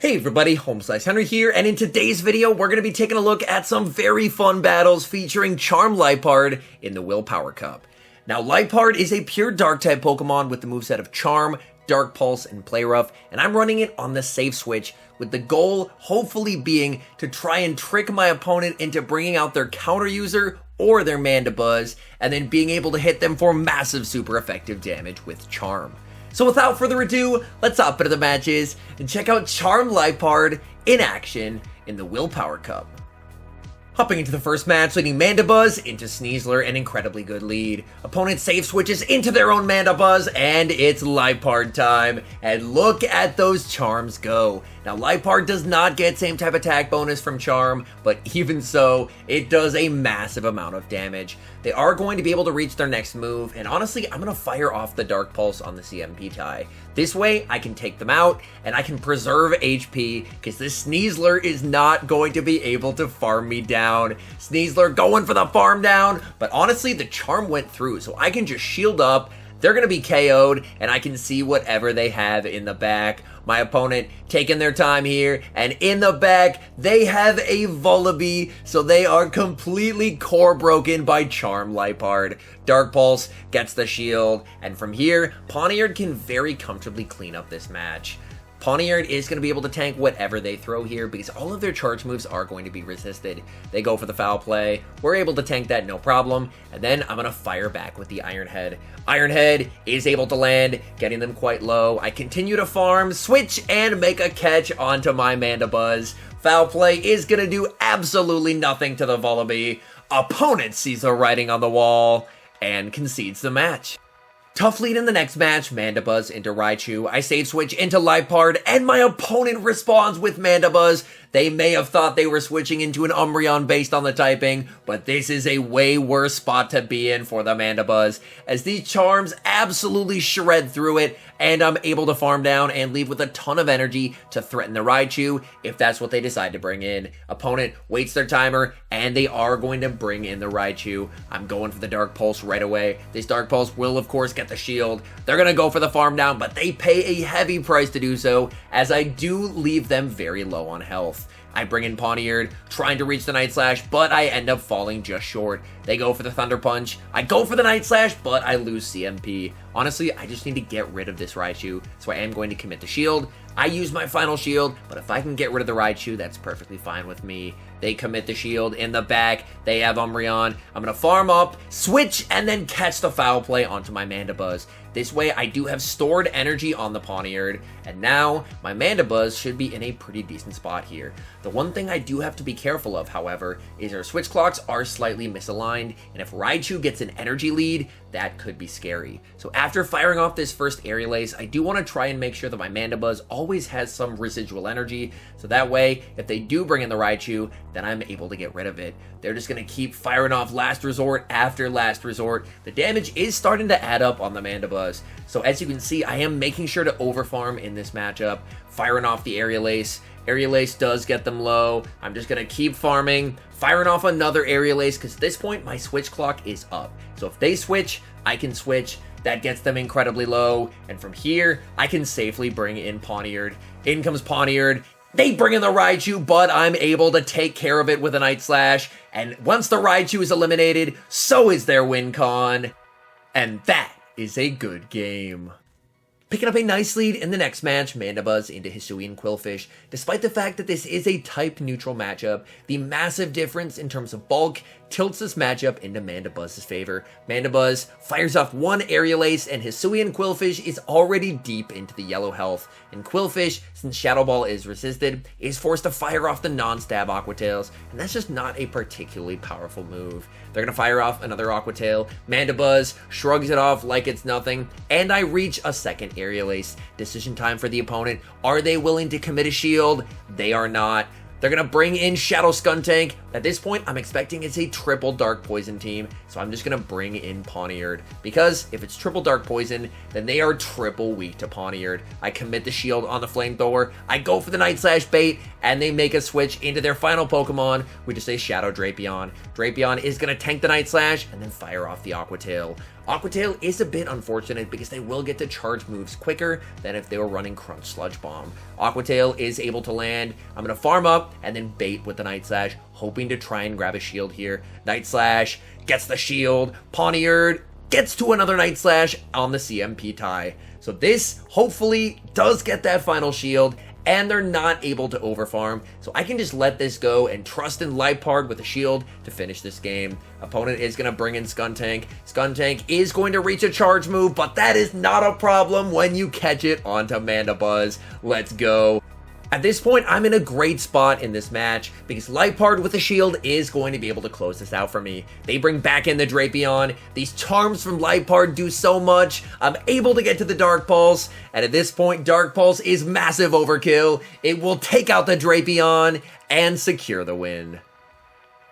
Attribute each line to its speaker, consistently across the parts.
Speaker 1: Hey everybody, HomeSliceHenry here, and in today's video, we're going to be taking a look at some very fun battles featuring Charm Liepard in the Willpower Cup. Now, Liepard is a pure Dark-type Pokemon with the moveset of Charm, Dark Pulse, and Play Rough, and I'm running it on the safe switch, with the goal hopefully being to try and trick my opponent into bringing out their counter user or their Mandibuzz, and then being able to hit them for massive super effective damage with Charm. So without further ado, let's hop into the matches and check out Charm Liepard in action in the Willpower Cup. Hopping into the first match, leading Mandibuzz into Sneasler, an incredibly good lead. Opponent safe switches into their own Mandibuzz, and it's Liepard time. And look at those charms go. Now, Liepard does not get same type attack bonus from Charm, but even so, it does a massive amount of damage. They are going to be able to reach their next move, and honestly, I'm going to fire off the Dark Pulse on the CMP tie. This way, I can take them out, and I can preserve HP, because this Sneasler is not going to be able to farm me down. Sneasler going for the farm down, but honestly, the Charm went through, so I can just shield up. They're going to be KO'd, and I can see whatever they have in the back. My opponent taking their time here, and in the back, they have a Vullaby, so they are completely core broken by Charm Liepard. Dark Pulse gets the shield, and from here, Pawniard can very comfortably clean up this match. Pawniard is going to be able to tank whatever they throw here because all of their charge moves are going to be resisted. They go for the foul play. We're able to tank that no problem. And then I'm going to fire back with the Iron Head. Iron Head is able to land, getting them quite low. I continue to farm, switch, and make a catch onto my Mandibuzz. Foul play is going to do absolutely nothing to the Vullaby. Opponent sees the writing on the wall and concedes the match. Tough lead in the next match, Mandibuzz into Raichu. I save switch into Liepard, and my opponent responds with Mandibuzz. They may have thought they were switching into an Umbreon based on the typing, but this is a way worse spot to be in for the Mandibuzz, as these charms absolutely shred through it, and I'm able to farm down and leave with a ton of energy to threaten the Raichu if that's what they decide to bring in. Opponent waits their timer, and they are going to bring in the Raichu. I'm going for the Dark Pulse right away. This Dark Pulse will, of course, get the shield. They're going to go for the farm down, but they pay a heavy price to do so, as I do leave them very low on health. I bring in Pawniard, trying to reach the Night Slash, but I end up falling just short. They go for the Thunder Punch. I go for the Night Slash, but I lose CMP. Honestly, I just need to get rid of this Raichu, so I am going to commit the shield. I use my final shield, but if I can get rid of the Raichu, that's perfectly fine with me. They commit the shield in the back. They have Umbreon. I'm going to farm up, switch, and then catch the foul play onto my Mandibuzz. This way, I do have stored energy on the Pawniard, and now my Mandibuzz should be in a pretty decent spot here. The one thing I do have to be careful of, however, is our switch clocks are slightly misaligned, and if Raichu gets an energy lead, that could be scary. So after firing off this first Aerial Ace, I do want to try and make sure that my Mandibuzz always has some residual energy, so that way, if they do bring in the Raichu, then I'm able to get rid of it. They're just going to keep firing off Last Resort after Last Resort. The damage is starting to add up on the Mandibuzz. So as you can see, I am making sure to overfarm in this matchup, firing off the Aerial Ace. Aerial Ace does get them low. I'm just going to keep farming, firing off another Aerial Ace, because at this point, my switch clock is up. So if they switch, I can switch. That gets them incredibly low. And from here, I can safely bring in Pawniard. In comes Pawniard. They bring in the Raichu, but I'm able to take care of it with a Night Slash. And once the Raichu is eliminated, so is their win con. And that is a good game. Picking up a nice lead in the next match, Mandibuzz into Hisuian Qwilfish. Despite the fact that this is a type-neutral matchup, the massive difference in terms of bulk tilts this matchup into Mandibuzz's favor. Mandibuzz fires off one Aerial Ace, and Hisuian Qwilfish is already deep into the yellow health. And Qwilfish, since Shadow Ball is resisted, is forced to fire off the non-stab Aqua Tails, and that's just not a particularly powerful move. They're going to fire off another Aqua Tail. Mandibuzz shrugs it off like it's nothing, and I reach a second Aerial Ace. Decision time for the opponent. Are they willing to commit a shield? They are not. They're going to bring in Shadow Skuntank, At this point, I'm expecting it's a triple Dark Poison team, so I'm just going to bring in Pawniard, because if it's triple Dark Poison, then they are triple weak to Pawniard. I commit the shield on the Flamethrower, I go for the Night Slash bait, and they make a switch into their final Pokemon, which is a Shadow Drapion. Drapion is going to tank the Night Slash, and then fire off the Aqua Tail. Aqua Tail is a bit unfortunate because they will get to charge moves quicker than if they were running Crunch Sludge Bomb. Aqua Tail is able to land. I'm going to farm up and then bait with the Night Slash, hoping to try and grab a shield here. Night Slash gets the shield. Pawniard gets to another Night Slash on the CMP tie. So this hopefully does get that final shield, and they're not able to overfarm, so I can just let this go and trust in Liepard with a shield to finish this game. Opponent is going to bring in Skuntank. Skuntank is going to reach a charge move, but that is not a problem when you catch it onto Mandibuzz. Let's go. At this point, I'm in a great spot in this match because Liepard with a shield is going to be able to close this out for me. They bring back in the Drapion. These charms from Liepard do so much. I'm able to get to the Dark Pulse, and at this point, Dark Pulse is massive overkill. It will take out the Drapion and secure the win.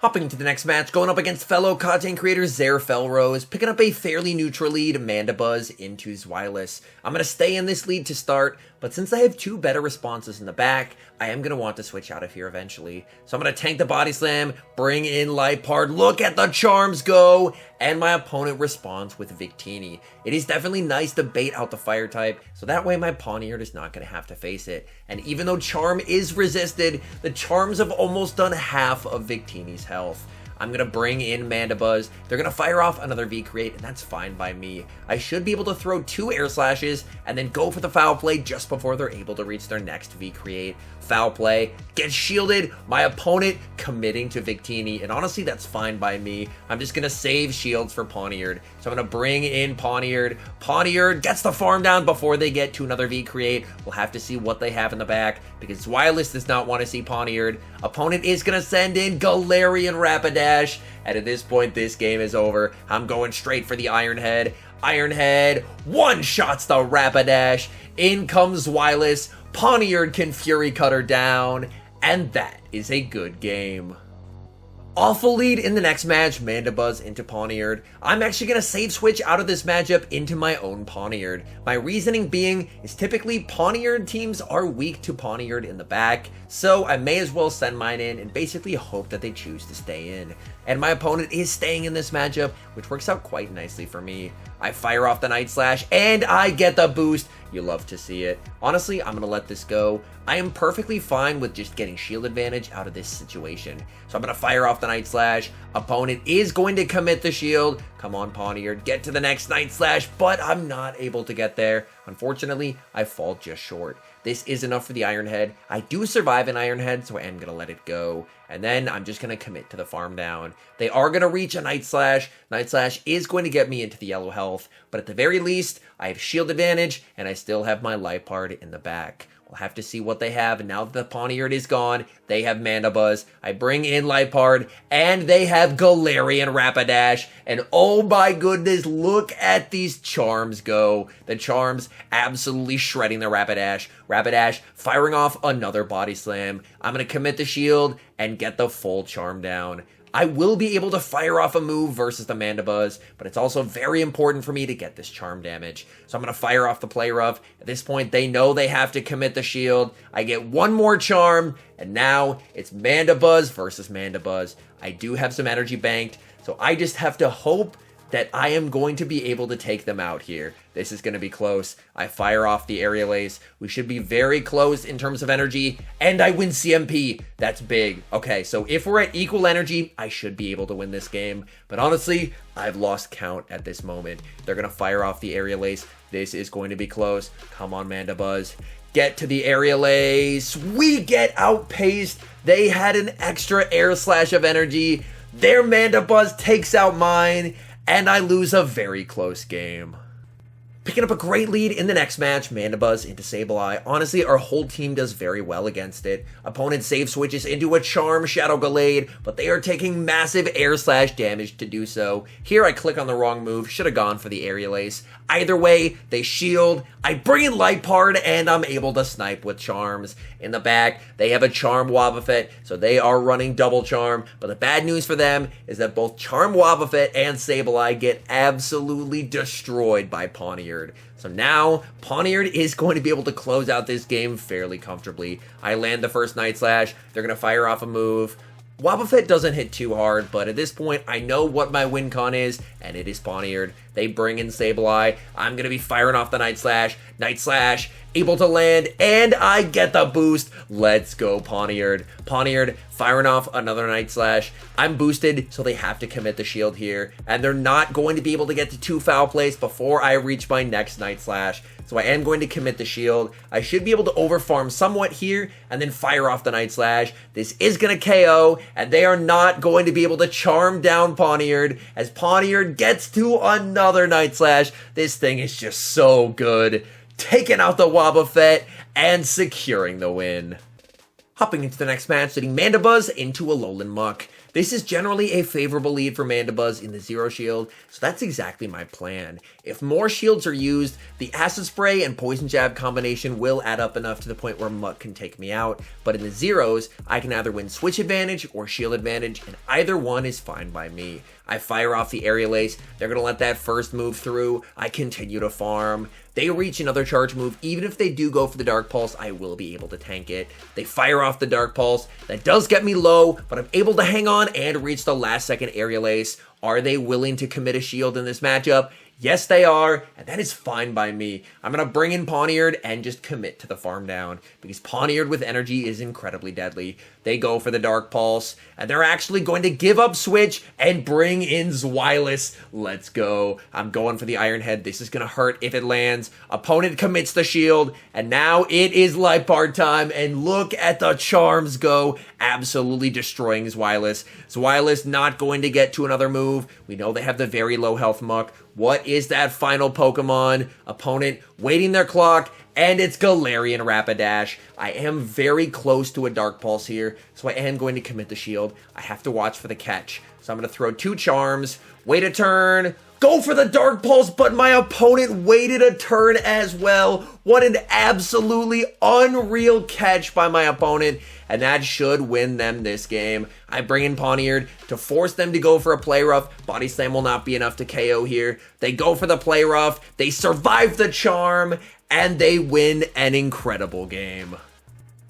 Speaker 1: Hopping to the next match, going up against fellow content creator Zare Felrose, picking up a fairly neutral lead, Mandibuzz into Zweilous. I'm going to stay in this lead to start, but since I have two better responses in the back, I am going to want to switch out of here eventually. So I'm going to tank the Body Slam, bring in Liepard, look at the charms go, and my opponent responds with Victini. It is definitely nice to bait out the fire type, so that way my Pawniard is not going to have to face it. And even though Charm is resisted, the charms have almost done half of Victini's health. I'm going to bring in Mandibuzz. They're going to fire off another V-Create, and that's fine by me. I should be able to throw 2 Air Slashes and then go for the Foul Play just before they're able to reach their next V-Create. Foul Play, gets shielded, my opponent committing to Victini, and honestly, that's fine by me. I'm just going to save shields for Pawniard. So I'm going to bring in Pawniard. Pawniard gets the farm down before they get to another V-Create. We'll have to see what they have in the back, because Zweilous does not want to see Pawniard. Opponent is going to send in Galarian Rapidash, and at this point, this game is over. I'm going straight for the Iron Head. Iron Head one-shots the Rapidash. In comes Zweilous. Pawniard can Fury Cutter down, and that is a good game. Awful lead in the next match, Mandibuzz into Pawniard. I'm actually going to save switch out of this matchup into my own Pawniard. My reasoning being is typically Pawniard teams are weak to Pawniard in the back, so I may as well send mine in and basically hope that they choose to stay in. And my opponent is staying in this matchup, which works out quite nicely for me. I fire off the Night Slash, and I get the boost. You love to see it. Honestly, I'm going to let this go. I am perfectly fine with just getting shield advantage out of this situation. So I'm going to fire off the Night Slash. Opponent is going to commit the shield. Come on, Pawniard, get to the next Night Slash, but I'm not able to get there. Unfortunately, I fall just short. This is enough for the Iron Head. I do survive an Iron Head, so I am going to let it go. And then I'm just going to commit to the farm down. They are going to reach a Night Slash. Night Slash is going to get me into the yellow health, but at the very least, I have shield advantage, and I still have my Liepard in the back. We'll have to see what they have. Now that the Pawniard is gone, they have Mandibuzz. I bring in Liepard, and they have Galarian Rapidash. And oh my goodness, look at these charms go. The charms absolutely shredding the Rapidash. Rapidash firing off another Body Slam. I'm going to commit the shield and get the full charm down. I will be able to fire off a move versus the Mandibuzz, but it's also very important for me to get this charm damage. So I'm going to fire off the Play Rough. At this point, they know they have to commit the shield. I get one more charm, and now it's Mandibuzz versus Mandibuzz. I do have some energy banked, so I just have to hope that I am going to be able to take them out here. This is going to be close. I fire off the Aerial Ace. We should be very close in terms of energy, and I win CMP. That's big. Okay, so if we're at equal energy, I should be able to win this game. But honestly, I've lost count at this moment. They're going to fire off the Aerial Ace. This is going to be close. Come on, Mandibuzz. Get to the Aerial Ace. We get outpaced. They had an extra Air Slash of energy. Their Mandibuzz takes out mine, and I lose a very close game. Picking up a great lead in the next match, Mandibuzz into Sableye. Honestly, our whole team does very well against it. Opponent save switches into a Charm Shadow Gallade, but they are taking massive air slash damage to do so. Here I click on the wrong move, should have gone for the Aerial Ace. Either way, they shield, I bring in Liepard, and I'm able to snipe with Charms. In the back, they have a Charm Wobbuffet, so they are running double Charm, but the bad news for them is that both Charm Wobbuffet and Sableye get absolutely destroyed by Pawniard. So now, Pawniard is going to be able to close out this game fairly comfortably. I land the first Night Slash, they're going to fire off a move. Wobbuffet doesn't hit too hard, but at this point, I know what my win con is, and it is Pawniard. They bring in Sableye. I'm going to be firing off the Night Slash, able to land, and I get the boost. Let's go, Pawniard. Pawniard firing off another Night Slash. I'm boosted, so they have to commit the shield here, and they're not going to be able to get to 2 foul plays before I reach my next Night Slash. So I am going to commit the shield. I should be able to overfarm somewhat here and then fire off the Night Slash. This is going to KO, and they are not going to be able to charm down Pawniard as Pawniard gets to another Night Slash. This thing is just so good. Taking out the Wobbuffet and securing the win. Hopping into the next match, sending Mandibuzz into a Alolan Muck. This is generally a favorable lead for Mandibuzz in the Zero Shield, so that's exactly my plan. If more shields are used, the Acid Spray and Poison Jab combination will add up enough to the point where Muck can take me out, but in the Zeros, I can either win Switch Advantage or Shield Advantage, and either one is fine by me. I fire off the Aerial Ace, they're going to let that first move through, I continue to farm. They reach another charge move, even if they do go for the Dark Pulse, I will be able to tank it. They fire off the Dark Pulse, that does get me low, but I'm able to hang on and reach the last second Aerial Ace. Are they willing to commit a shield in this matchup? Yes, they are, and that is fine by me. I'm going to bring in Pawniard and just commit to the farm down, because Pawniard with energy is incredibly deadly. They go for the Dark Pulse, and they're actually going to give up Switch and bring in Zweilous. Let's go. I'm going for the Iron Head. This is going to hurt if it lands. Opponent commits the shield, and now it is Liepard time, and look at the charms go, absolutely destroying Zweilous. Zweilous not going to get to another move. We know they have the very low health Muck. What is that final Pokemon? Opponent waiting their clock, and it's Galarian Rapidash. I am very close to a Dark Pulse here, so I am going to commit the shield. I have to watch for the catch. So I'm going to throw 2 charms, wait a turn, go for the Dark Pulse, but my opponent waited a turn as well. What an absolutely unreal catch by my opponent, and that should win them this game. I bring in Pawniard to force them to go for a Play Rough. Body Slam will not be enough to KO here. They go for the Play Rough, they survive the charm, and they win an incredible game.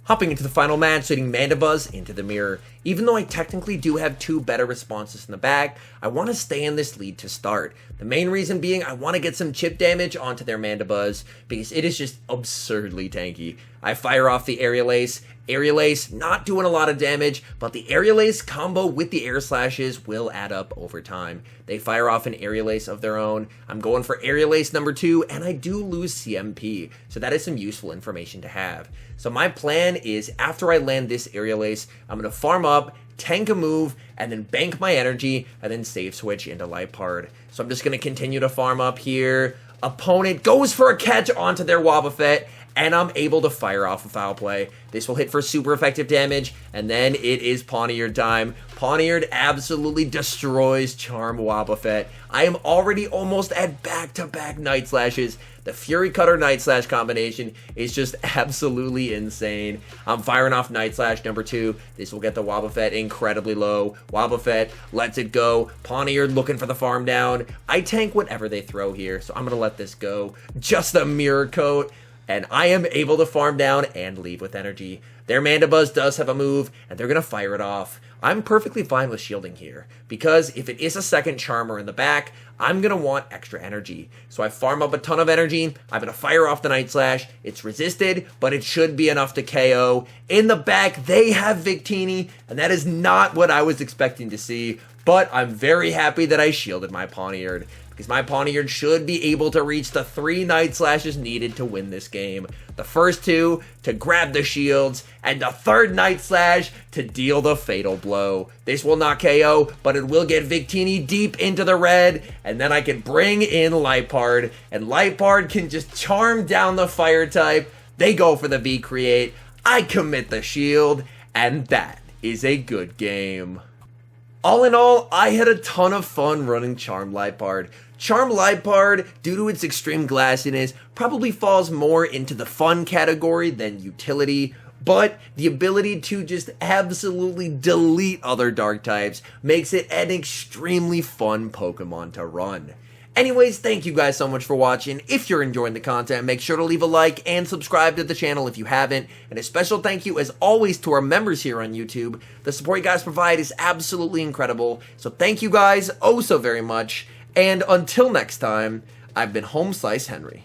Speaker 1: Hopping into the final match, sending Mandibuzz into the mirror. Even though I technically do have 2 better responses in the back, I want to stay in this lead to start. The main reason being I want to get some chip damage onto their Mandibuzz because it is just absurdly tanky. I fire off the Aerial Ace. Aerial Ace not doing a lot of damage, but the Aerial Ace combo with the Air Slashes will add up over time. They fire off an Aerial Ace of their own. I'm going for Aerial Ace number 2, and I do lose CMP, so that is some useful information to have. So my plan is after I land this Aerial Ace, I'm going to farm up, tank a move, and then bank my energy, and then save switch into Liepard. So I'm just going to continue to farm up here. Opponent goes for a catch onto their Wobbuffet, and I'm able to fire off a foul play. This will hit for super effective damage, and then it is Pawniard time. Pawniard absolutely destroys Charm Wobbuffet. I am already almost at back-to-back Night Slashes. The Fury Cutter Night Slash combination is just absolutely insane. I'm firing off Night Slash number 2. This will get the Wobbuffet incredibly low. Wobbuffet lets it go. Pawniard looking for the farm down. I tank whatever they throw here, so I'm going to let this go. Just a Mirror Coat. And I am able to farm down and leave with energy. Their Mandibuzz does have a move, and they're going to fire it off. I'm perfectly fine with shielding here, because if it is a second Charmer in the back, I'm going to want extra energy. So I farm up a ton of energy, I'm going to fire off the Night Slash, it's resisted, but it should be enough to KO. In the back, they have Victini, and that is not what I was expecting to see. But I'm very happy that I shielded my Pawniard, because my Pawniard should be able to reach the 3 Night Slashes needed to win this game. The first 2 to grab the shields, and the 3rd Night Slash to deal the fatal blow. This will not KO, but it will get Victini deep into the red, and then I can bring in Liepard, and Liepard can just charm down the fire type. They go for the V-Create, I commit the shield, and that is a good game. All in all, I had a ton of fun running Charm Liepard. Charm Liepard, due to its extreme glassiness, probably falls more into the fun category than utility, but the ability to just absolutely delete other dark types makes it an extremely fun Pokemon to run. Anyways, thank you guys so much for watching. If you're enjoying the content, make sure to leave a like and subscribe to the channel if you haven't. And a special thank you, as always, to our members here on YouTube. The support you guys provide is absolutely incredible. So thank you guys oh so very much. And until next time, I've been HomeSliceHenry.